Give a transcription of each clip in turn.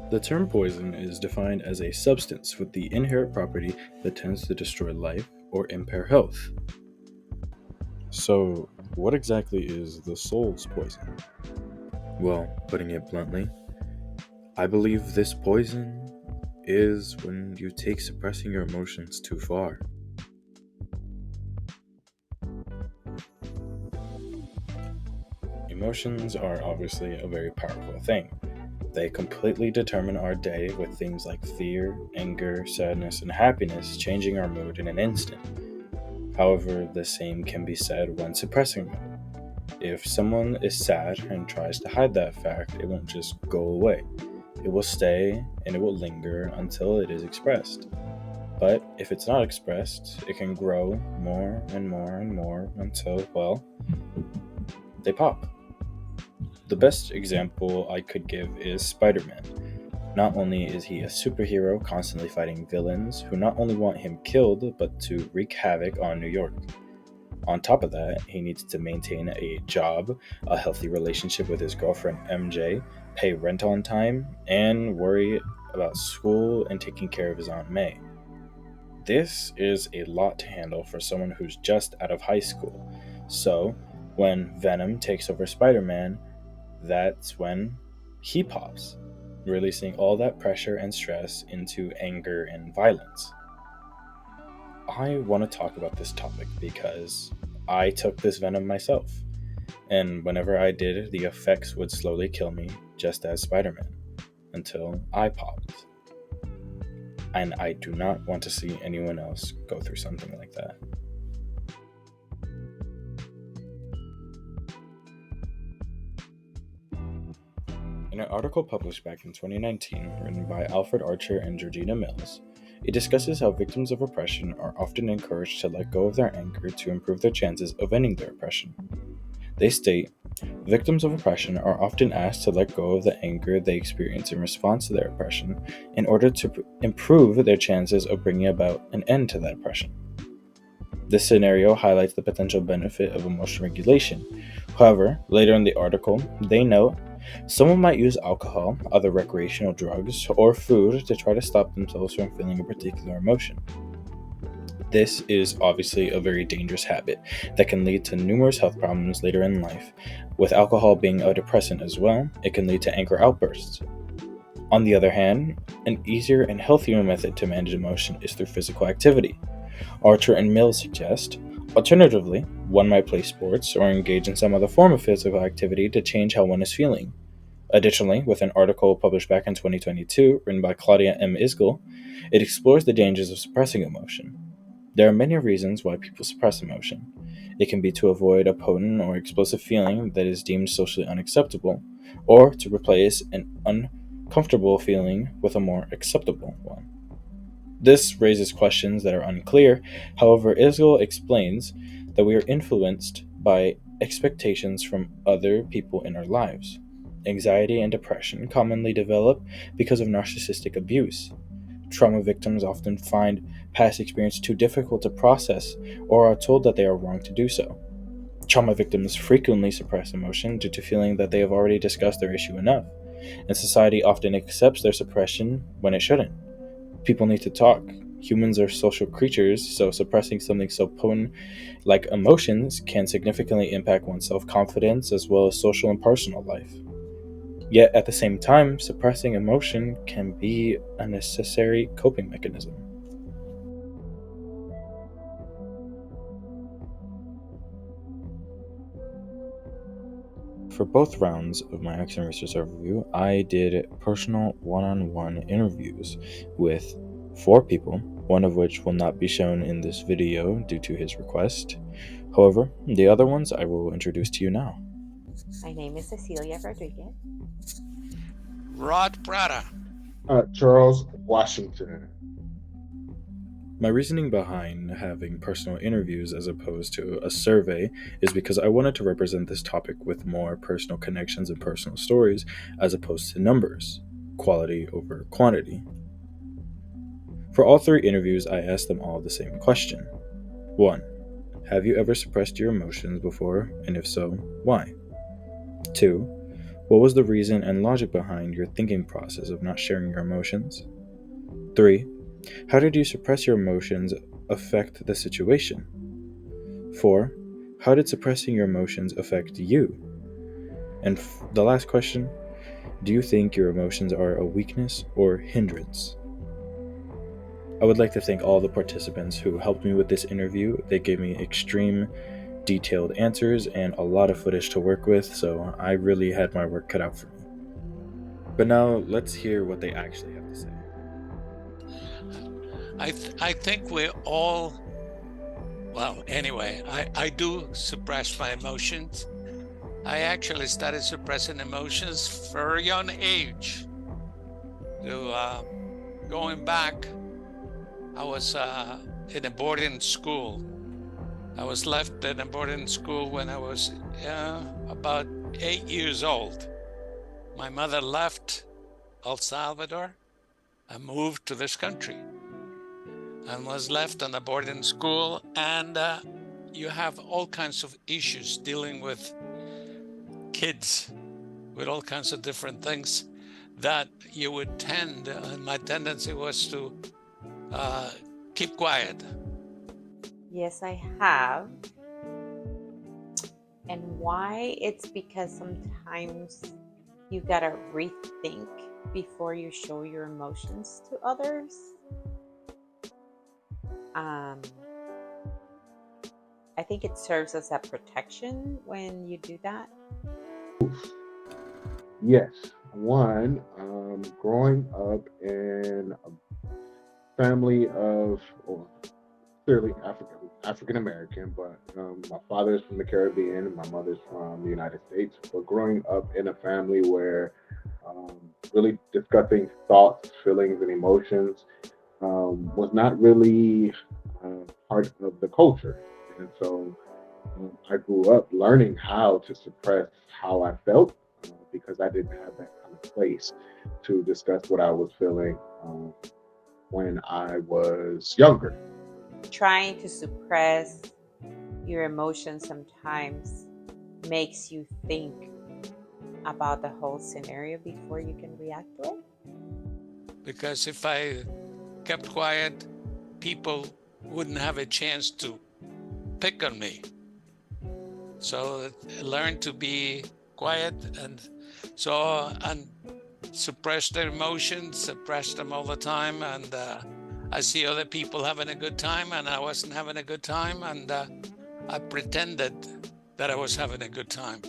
The term poison is defined as a substance with the inherent property that tends to destroy life or impair health. So, what exactly is the soul's poison? Well, putting it bluntly, I believe this poison is when you take suppressing your emotions too far. Emotions are obviously a very powerful thing. They completely determine our day, with things like fear, anger, sadness, and happiness changing our mood in an instant. However, the same can be said when suppressing them. If someone is sad and tries to hide that fact, it won't just go away. It will stay and it will linger until it is expressed. But if it's not expressed, it can grow more and more and more until, well, they pop. The best example I could give is Spider Man. Not only is he a superhero constantly fighting villains who not only want him killed, but to wreak havoc on New York. On top of that, he needs to maintain a job, a healthy relationship with his girlfriend MJ, pay rent on time, and worry about school and taking care of his Aunt May. This is a lot to handle for someone who's just out of high school. So, when Venom takes over Spider Man, that's when he pops, releasing all that pressure and stress into anger and violence. I want to talk about this topic because I took this venom myself, and whenever I did, the effects would slowly kill me, just as Spider Man, until I popped. And I do not want to see anyone else go through something like that. In an article published back in 2019, written by Alfred Archer and Georgina Mills, it discusses how victims of oppression are often encouraged to let go of their anger to improve their chances of ending their oppression. They state, victims of oppression are often asked to let go of the anger they experience in response to their oppression in order to improve their chances of bringing about an end to that oppression. This scenario highlights the potential benefit of emotional regulation. However, later in the article, they note someone might use alcohol, other recreational drugs, or food to try to stop themselves from feeling a particular emotion. This is obviously a very dangerous habit that can lead to numerous health problems later in life. With alcohol being a depressant as well, it can lead to anger outbursts. On the other hand, an easier and healthier method to manage emotion is through physical activity. Archer and Mills suggest, alternatively, one might play sports or engage in some other form of physical activity to change how one is feeling. Additionally, with an article published back in 2022, written by Claudia M. Isgel, it explores the dangers of suppressing emotion. There are many reasons why people suppress emotion. It can be to avoid a potent or explosive feeling that is deemed socially unacceptable, or to replace an uncomfortable feeling with a more acceptable one. This raises questions that are unclear. However, Isgel explains that we are influenced by expectations from other people in our lives. Anxiety and depression commonly develop because of narcissistic abuse. Trauma victims often find past experience too difficult to process or are told that they are wrong to do so. Trauma victims frequently suppress emotion due to feeling that they have already discussed their issue enough, and society often accepts their suppression when it shouldn't. People need to talk. Humans are social creatures, so suppressing something so potent like emotions can significantly impact one's self-confidence as well as social and personal life. Yet at the same time, suppressing emotion can be a necessary coping mechanism. For both rounds of my action research overview, I did personal one-on-one interviews with 4 people, one of which will not be shown in this video due to his request. However, the other ones I will introduce to you now. My name is Cecilia Rodriguez. Rod Brada. Charles Washington. My reasoning behind having personal interviews as opposed to a survey is because I wanted to represent this topic with more personal connections and personal stories as opposed to numbers, quality over quantity. For all 3 interviews, I asked them all the same question. 1. Have you ever suppressed your emotions before, and if so, why? 2. What was the reason and logic behind your thinking process of not sharing your emotions? 3. How did you suppress your emotions affect the situation? 4. How did suppressing your emotions affect you? And the last question, do you think your emotions are a weakness or hindrance? I would like to thank all the participants who helped me with this interview. They gave me extreme detailed answers and a lot of footage to work with, so I really had my work cut out for me. But now let's hear what they actually have to say. I think we all, well, anyway, I do suppress my emotions. I actually started suppressing emotions for a young age. To going back, I was in a boarding school. I was left in a boarding school when I was about 8 years old. My mother left El Salvador and moved to this country and was left in a boarding school. And you have all kinds of issues dealing with kids, with all kinds of different things that you would tend, and my tendency was to keep quiet. Yes, I have. And why? It's because sometimes you gotta rethink before you show your emotions to others. I think it serves as a protection when you do that. Yes. One, growing up in a family of, well, clearly African American, but my father is from the Caribbean and my mother's from the United States. But growing up in a family where really discussing thoughts, feelings, and emotions was not really part of the culture. And so I grew up learning how to suppress how I felt because I didn't have that kind of place to discuss what I was feeling when I was younger. Trying to suppress your emotions sometimes makes you think about the whole scenario before you can react to it. Because if I kept quiet, people wouldn't have a chance to pick on me. So I learned to be quiet and suppress their emotions, suppress them all the time. And I see other people having a good time and I wasn't having a good time. And I pretended that I was having a good time.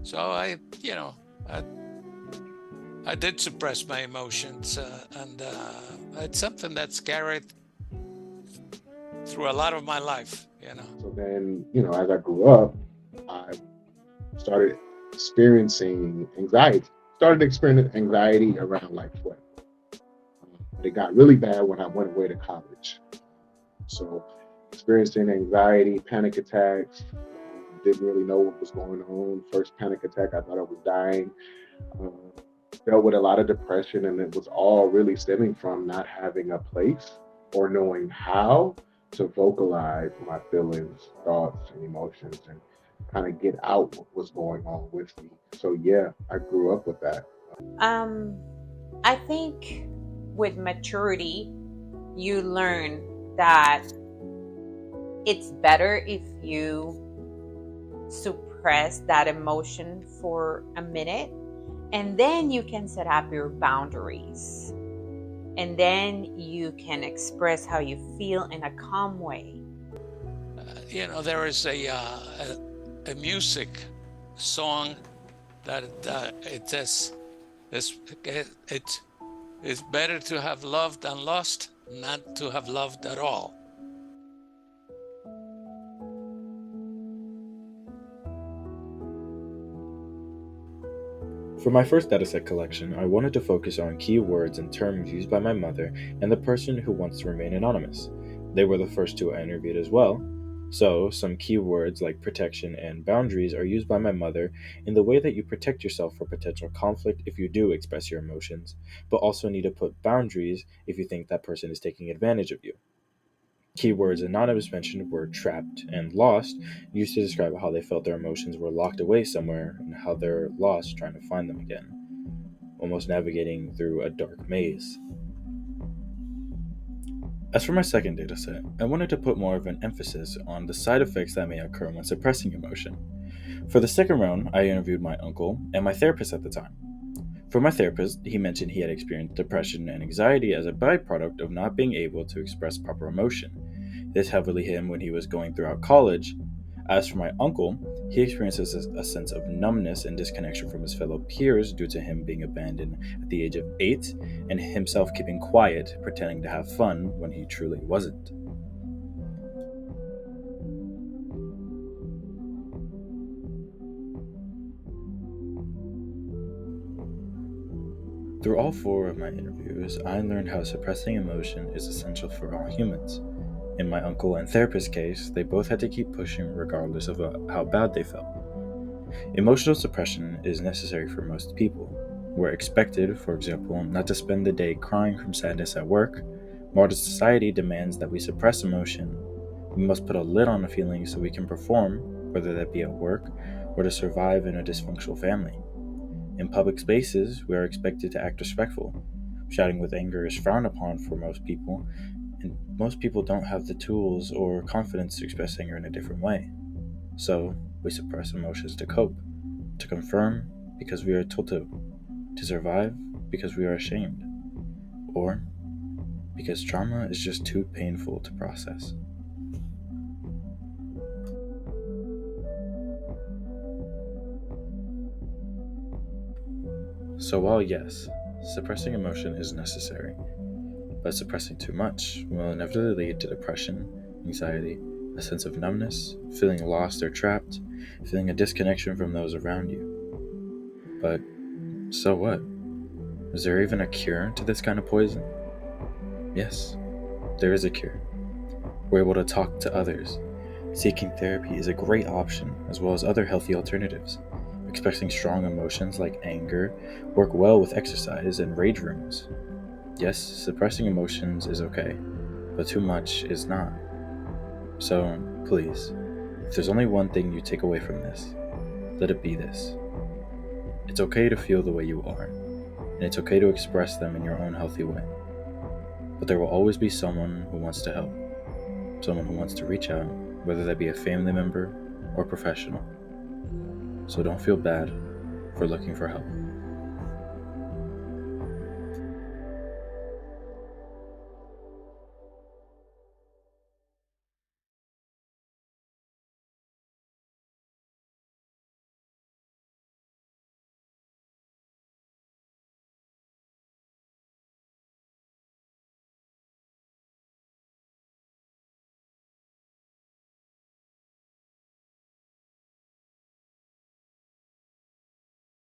So I did suppress my emotions, and it's something that's carried through a lot of my life. So then, as I grew up, I started experiencing anxiety. Started experiencing anxiety around like 12. But it got really bad when I went away to college. So experiencing anxiety, panic attacks, didn't really know what was going on. First panic attack, I thought I was dying. Dealt with a lot of depression, and it was all really stemming from not having a place or knowing how to vocalize my feelings, thoughts, and emotions, and kind of get out what was going on with me. So yeah, I grew up with that. I think with maturity, you learn that it's better if you suppress that emotion for a minute, and then you can set up your boundaries, and then you can express how you feel in a calm way. There is a music song that it says it's better to have loved and lost, not to have loved at all. For my first dataset collection, I wanted to focus on key words and terms used by my mother and the person who wants to remain anonymous. They were the first two I interviewed as well. So, some key words like protection and boundaries are used by my mother in the way that you protect yourself for potential conflict if you do express your emotions, but also need to put boundaries if you think that person is taking advantage of you. Keywords Anonymous mentioned were trapped and lost, used to describe how they felt their emotions were locked away somewhere and how they're lost trying to find them again, almost navigating through a dark maze. As for my second data set, I wanted to put more of an emphasis on the side effects that may occur when suppressing emotion. For the second round, I interviewed my uncle and my therapist at the time. For my therapist, he mentioned he had experienced depression and anxiety as a byproduct of not being able to express proper emotion. This heavily hit him when he was going throughout college. As for my uncle, he experiences a sense of numbness and disconnection from his fellow peers due to him being abandoned at the age of 8 and himself keeping quiet, pretending to have fun when he truly wasn't. Through all 4 of my interviews, I learned how suppressing emotion is essential for all humans. In my uncle and therapist case, they both had to keep pushing regardless of how bad they felt. Emotional suppression is necessary for most people. We're expected, for example, not to spend the day crying from sadness at work. Modern society demands that we suppress emotion. We must put a lid on a feeling so we can perform, whether that be at work or to survive in a dysfunctional family. In public spaces, we are expected to act respectful. Shouting with anger is frowned upon for most people, and most people don't have the tools or confidence to express anger in a different way. So, we suppress emotions to cope, to confirm because we are told to survive because we are ashamed, or because trauma is just too painful to process. So while yes, suppressing emotion is necessary, but suppressing too much will inevitably lead to depression, anxiety, a sense of numbness, feeling lost or trapped, feeling a disconnection from those around you. But so what? Is there even a cure to this kind of poison? Yes, there is a cure. We're able to talk to others. Seeking therapy is a great option, as well as other healthy alternatives. Expressing strong emotions like anger work well with exercise and rage rooms. Yes, suppressing emotions is okay, but too much is not. So, please, if there's only one thing you take away from this, let it be this. It's okay to feel the way you are, and it's okay to express them in your own healthy way. But there will always be someone who wants to help, someone who wants to reach out, whether that be a family member or professional. So don't feel bad for looking for help.